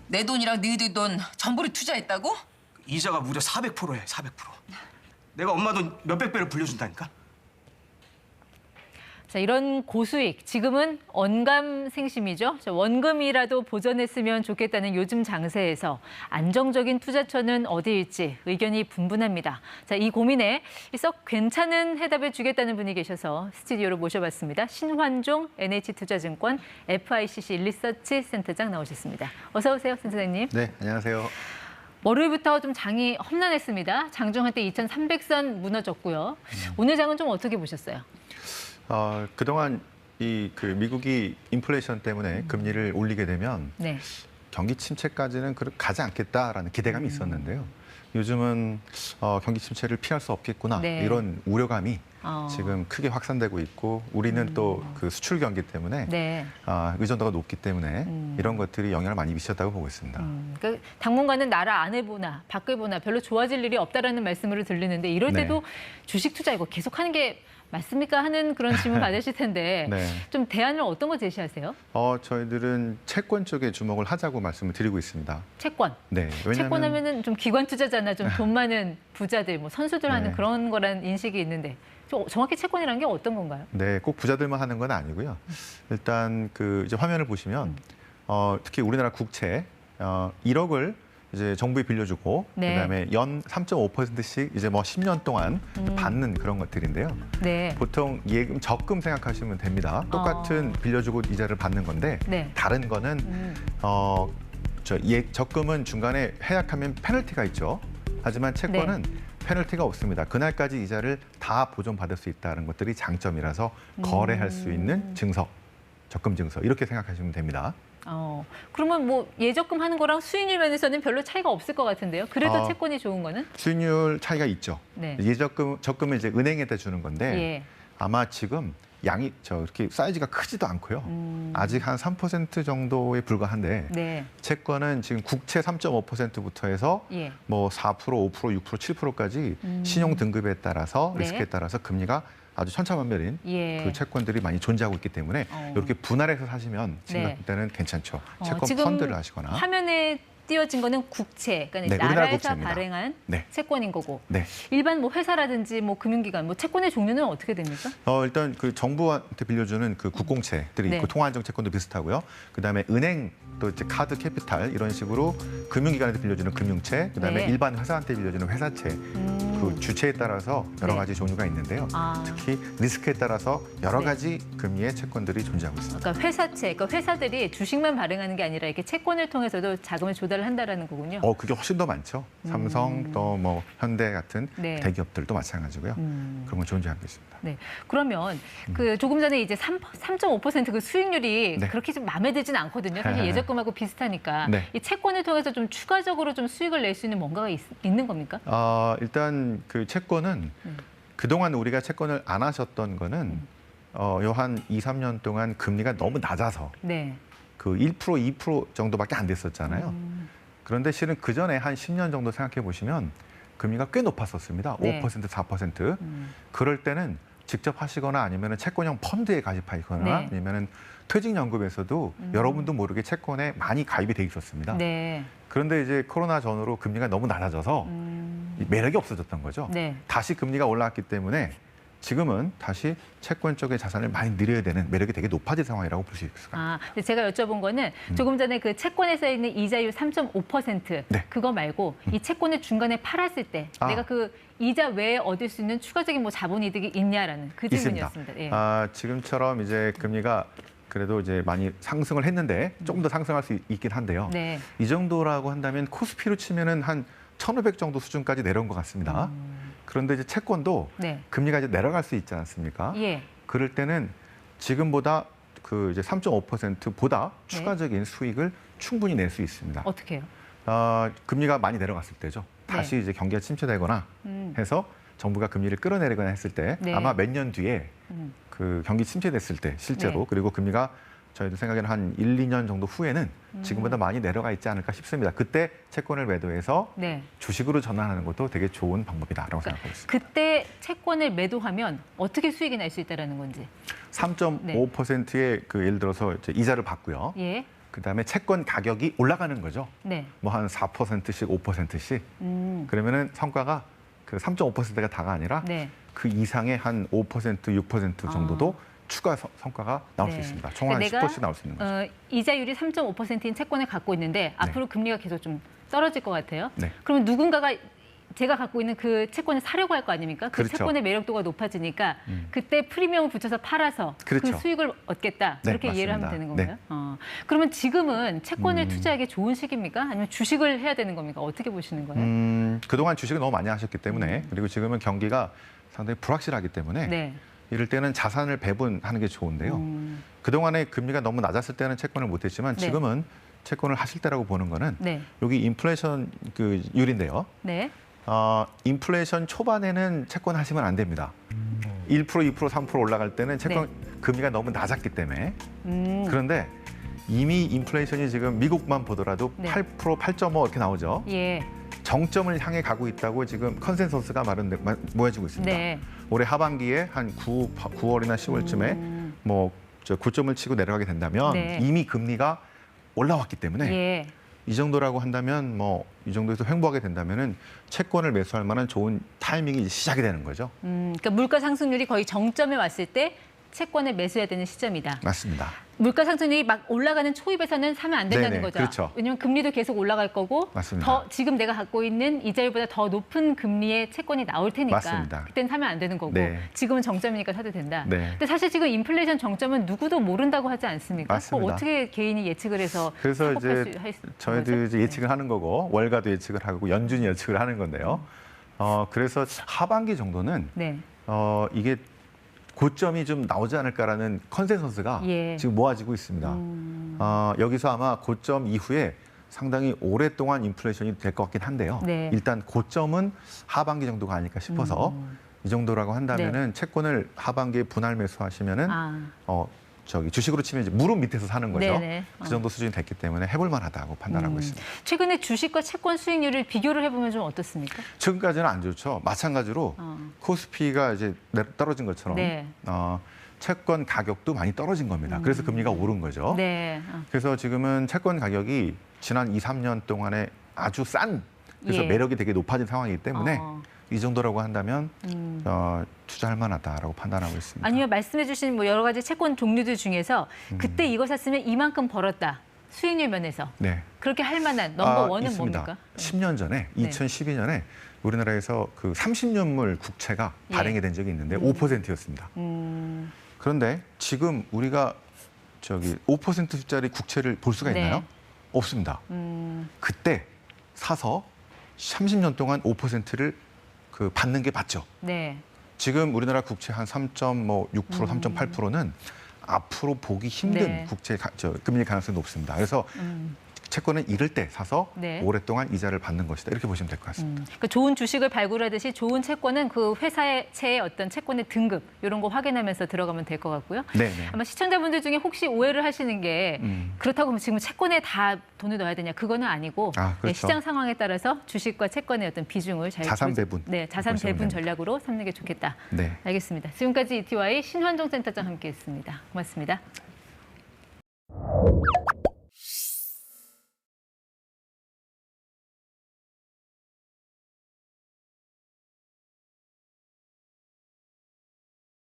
내 돈이랑 너희들 돈 전부를 투자했다고? 이자가 무려 400%에 400%. 내가 엄마 돈 몇백 배를 불려준다니까. 자, 이런 고수익, 지금은 언감생심이죠. 원금이라도 보전했으면 좋겠다는 요즘 장세에서 안정적인 투자처는 어디일지 의견이 분분합니다. 자, 이 고민에 썩 괜찮은 해답을 주겠다는 분이 계셔서 스튜디오로 모셔봤습니다. 신환종 NH투자증권 FICC 리서치 센터장 나오셨습니다. 어서 오세요, 센터장님. 네, 안녕하세요. 월요일부터 좀 장이 험난했습니다. 장중한 때 2,300선 무너졌고요. 오늘 장은 좀 어떻게 보셨어요? 그동안 미국이 인플레이션 때문에 금리를 올리게 되면 네. 경기 침체까지는 가지 않겠다라는 기대감이 있었는데요. 요즘은 경기 침체를 피할 수 없겠구나 네. 이런 우려감이 지금 크게 확산되고 있고 우리는 또 그 수출 경기 때문에 네. 의존도가 높기 때문에 이런 것들이 영향을 많이 미쳤다고 보고 있습니다. 그러니까 당분간은 나라 안을 보나 밖을 보나 별로 좋아질 일이 없다라는 말씀으로 들리는데 이럴 때도 주식 투자 이거 계속하는 게 맞습니까? 하는 그런 질문 받으실 텐데 네. 좀 대안을 어떤 거 제시하세요? 저희들은 채권 쪽에 주목을 하자고 말씀을 드리고 있습니다. 채권. 네, 채권 하면은 좀 기관 투자자나 좀 돈 많은 부자들, 뭐 선수들 하는 네. 그런 거란 인식이 있는데 정확히 채권이라는 게 어떤 건가요? 네, 꼭 부자들만 하는 건 아니고요. 일단 이제 화면을 보시면 특히 우리나라 국채 1억을 이제 정부에 빌려주고 네. 그다음에 연 3.5%씩 이제 뭐 10년 동안 받는 그런 것들인데요. 네. 보통 예금 적금 생각하시면 됩니다. 똑같은 빌려주고 이자를 받는 건데 네. 다른 거는 적금은 중간에 해약하면 페널티가 있죠. 하지만 채권은 페널티가 없습니다. 그날까지 이자를 다 보존받을 수 있다는 것들이 장점이라서 거래할 수 있는 증서, 적금 증서 이렇게 생각하시면 됩니다. 그러면 뭐 예적금 하는 거랑 수익률 면에서는 별로 차이가 없을 것 같은데요. 그래도 채권이 좋은 거는? 수익률 차이가 있죠. 네. 적금은 이제 은행에다 주는 건데 예. 아마 지금 양이 이렇게 사이즈가 크지도 않고요. 아직 한 3% 정도에 불과한데 네. 채권은 지금 국채 3.5%부터 해서 예. 뭐 4%, 5%, 6%, 7%까지 신용 등급에 따라서 네. 리스크에 따라서 금리가 아주 천차만별인 예. 그 채권들이 많이 존재하고 있기 때문에 이렇게 분할해서 사시면 지금 네. 같은 때는 괜찮죠. 채권 지금 펀드를 하시거나. 화면에 띄어진 거는 국채, 그러니까 네, 우리나라 나라에서 국채입니다. 발행한 네. 채권인 거고 네. 일반 뭐 회사라든지 뭐 금융기관, 뭐 채권의 종류는 어떻게 됩니까? 일단 정부한테 빌려주는 그 국공채들이 네. 있고 통화안정 채권도 비슷하고요. 그다음에 은행 또 이제 카드 캐피탈 이런 식으로 금융기관한테 빌려주는 금융채, 그다음에 네. 일반 회사한테 빌려주는 회사채. 그 주체에 따라서 여러 가지 종류가 있는데요. 특히 리스크에 따라서 여러 가지 금리의 채권들이 존재하고 있습니다. 그러니까 회사채, 그러니까 회사들이 주식만 발행하는 게 아니라 이렇게 채권을 통해서도 자금을 조달을 한다라는 거군요. 그게 훨씬 더 많죠. 삼성 또 뭐 현대 같은 네. 대기업들도 마찬가지고요. 그런 건 존재하고 있습니다. 네. 그러면 그 조금 전에 이제 3.5% 수익률이 네. 그렇게 좀 마음에 들진 않거든요. 사실 예적금하고 비슷하니까 네. 이 채권을 통해서 좀 추가적으로 좀 수익을 낼 수 있는 뭔가가 있는 겁니까? 일단 그 채권은 그동안 우리가 채권을 안 하셨던 거는 요 한 2, 3년 동안 금리가 너무 낮아서 네. 그 1%, 2% 정도밖에 안 됐었잖아요. 그런데 실은 그 전에 한 10년 정도 생각해 보시면 금리가 꽤 높았었습니다. 네. 5%, 4%. 그럴 때는 직접 하시거나 아니면 채권형 펀드에 가입하시거나 네. 아니면 퇴직연금에서도 여러분도 모르게 채권에 많이 가입이 돼 있었습니다. 네. 그런데 이제 코로나 전후로 금리가 너무 낮아져서 매력이 없어졌던 거죠. 네. 다시 금리가 올라왔기 때문에 지금은 다시 채권 쪽의 자산을 많이 늘려야 되는 매력이 되게 높아진 상황이라고 볼 수 있습니다. 근데 제가 여쭤본 거는 조금 전에 그 채권에 써 있는 이자율 3.5% 네. 그거 말고 이 채권을 중간에 팔았을 때 내가 그 이자 외에 얻을 수 있는 추가적인 뭐 자본 이득이 있냐라는 그 질문이었습니다. 예. 지금처럼 이제 금리가 그래도 이제 많이 상승을 했는데 조금 더 상승할 수 있긴 한데요. 네. 이 정도라고 한다면 코스피로 치면은 한 1,500 정도 수준까지 내려온 것 같습니다. 그런데 이제 채권도 네. 금리가 이제 내려갈 수 있지 않습니까? 예. 그럴 때는 지금보다 그 이제 3.5%보다 추가적인 수익을 충분히 낼 수 있습니다. 어떻게 해요? 금리가 많이 내려갔을 때죠. 다시 이제 경기가 침체되거나 해서 정부가 금리를 끌어내리거나 했을 때 네. 아마 몇 년 뒤에 그 경기 침체됐을 때 실제로 네. 그리고 금리가 저희도 생각에는 한 1, 2년 정도 후에는 지금보다 많이 내려가 있지 않을까 싶습니다. 그때 채권을 매도해서 네. 주식으로 전환하는 것도 되게 좋은 방법이다라고 생각하고 있습니다. 그때 채권을 매도하면 어떻게 수익이 날 수 있다는 건지. 3.5%의 그 예를 들어서 이제 이자를 받고요. 예. 그다음에 채권 가격이 올라가는 거죠. 네. 뭐 한 4%씩 5%씩. 그러면은 성과가 그 3.5%가 다가 아니라 네. 그 이상의 한 5%, 6% 정도도 추가 성과가 나올 수 네. 있습니다. 총 한 그러니까 10%씩 나올 수 있는 거죠. 이자율이 3.5%인 채권을 갖고 있는데 앞으로 금리가 계속 좀 떨어질 것 같아요. 네. 그러면 누군가가 제가 갖고 있는 그 채권을 사려고 할 거 아닙니까? 그 그렇죠. 채권의 매력도가 높아지니까 그때 프리미엄을 붙여서 팔아서 그렇죠. 그 수익을 얻겠다. 네, 이렇게 이해를 하면 맞습니다. 되는 네. 건가요? 그러면 지금은 채권을 투자하기 좋은 시기입니까? 아니면 주식을 해야 되는 겁니까? 어떻게 보시는 거예요? 그동안 주식을 너무 많이 하셨기 때문에 그리고 지금은 경기가 상당히 불확실하기 때문에 네. 이럴 때는 자산을 배분하는 게 좋은데요. 그동안에 금리가 너무 낮았을 때는 채권을 못했지만 네. 지금은 채권을 하실 때라고 보는 거는 네. 여기 인플레이션 그 율인데요. 네. 인플레이션 초반에는 채권 하시면 안 됩니다. 1%, 2%, 3% 올라갈 때는 채권 금리가 너무 낮았기 때문에. 그런데 이미 인플레이션이 지금 미국만 보더라도 네. 8%, 8.5 이렇게 나오죠. 예. 정점을 향해 가고 있다고 지금 컨센서스가 모여지고 있습니다. 네. 올해 하반기에 한 9월이나 10월쯤에 뭐 9점을 치고 내려가게 된다면 네. 이미 금리가 올라왔기 때문에 예. 이 정도라고 한다면 뭐 이 정도에서 횡보하게 된다면은 채권을 매수할 만한 좋은 타이밍이 이제 시작이 되는 거죠. 그러니까 물가 상승률이 거의 정점에 왔을 때 채권을 매수해야 되는 시점이다. 맞습니다. 물가 상승률이 막 올라가는 초입에서는 사면 안 된다는 네네, 거죠. 그렇죠. 왜냐하면 금리도 계속 올라갈 거고 맞습니다. 더 지금 내가 갖고 있는 이자율보다 더 높은 금리의 채권이 나올 테니까 맞습니다. 그때는 사면 안 되는 거고 네. 지금은 정점이니까 사도 된다. 네. 근데 사실 지금 인플레이션 정점은 누구도 모른다고 하지 않습니까? 맞습니다. 그거 어떻게 개인이 예측을 해서 그래서 사고팔 이제 수 할 수- 저희도 거죠? 이제 예측을 하는 거고 월가도 예측을 하고 연준이 예측을 하는 건데요. 그래서 하반기 정도는 네. 이게 고점이 좀 나오지 않을까라는 컨센서스가 예. 지금 모아지고 있습니다. 여기서 아마 고점 이후에 상당히 오랫동안 인플레이션이 될 것 같긴 한데요. 네. 일단 고점은 하반기 정도가 아닐까 싶어서 이 정도라고 한다면은 채권을 하반기에 분할 매수하시면은 아. 주식으로 치면 이제 무릎 밑에서 사는 거죠. 네네. 그 정도 수준이 됐기 때문에 해볼 만하다고 판단하고 있습니다. 최근에 주식과 채권 수익률을 비교를 해보면 좀 어떻습니까? 최근까지는 안 좋죠. 마찬가지로 코스피가 이제 떨어진 것처럼 네. 채권 가격도 많이 떨어진 겁니다. 그래서 금리가 오른 거죠. 네. 그래서 지금은 채권 가격이 지난 2, 3년 동안에 아주 싼 그래서 예. 매력이 되게 높아진 상황이기 때문에 어. 이 정도라고 한다면 투자할 만하다라고 판단하고 있습니다. 아니면 말씀해주신 뭐 여러 가지 채권 종류들 중에서 그때 이거 샀으면 이만큼 벌었다. 수익률 면에서. 네. 그렇게 할 만한 넘버 원은 있습니다. 뭡니까? 10년 전에 네. 2012년에 우리나라에서 그 30년물 국채가 예. 발행이 된 적이 있는데 5%였습니다. 그런데 지금 우리가 5%짜리 국채를 볼 수가 네. 있나요? 없습니다. 그때 사서 30년 동안 5%를 그 받는 게 맞죠. 네. 지금 우리나라 국채 한 3.6%, 3.8%는 앞으로 보기 힘든 네. 국채 금리 가능성이 높습니다. 그래서 채권은 이럴 때 사서 네. 오랫동안 이자를 받는 것이다. 이렇게 보시면 될 것 같습니다. 그러니까 좋은 주식을 발굴하듯이 좋은 채권은 그 회사의 어떤 채권의 등급 이런 거 확인하면서 들어가면 될 것 같고요. 네네. 아마 시청자분들 중에 혹시 오해를 하시는 게 그렇다고 지금 채권에 다 돈을 넣어야 되냐 그거는 아니고 그렇죠. 네, 시장 상황에 따라서 주식과 채권의 어떤 비중을 잘 자산 배분. 네, 자산 보시면 배분 됩니다. 전략으로 삼는 게 좋겠다. 네. 알겠습니다. 지금까지 ETY 신환종 센터장 함께했습니다. 고맙습니다.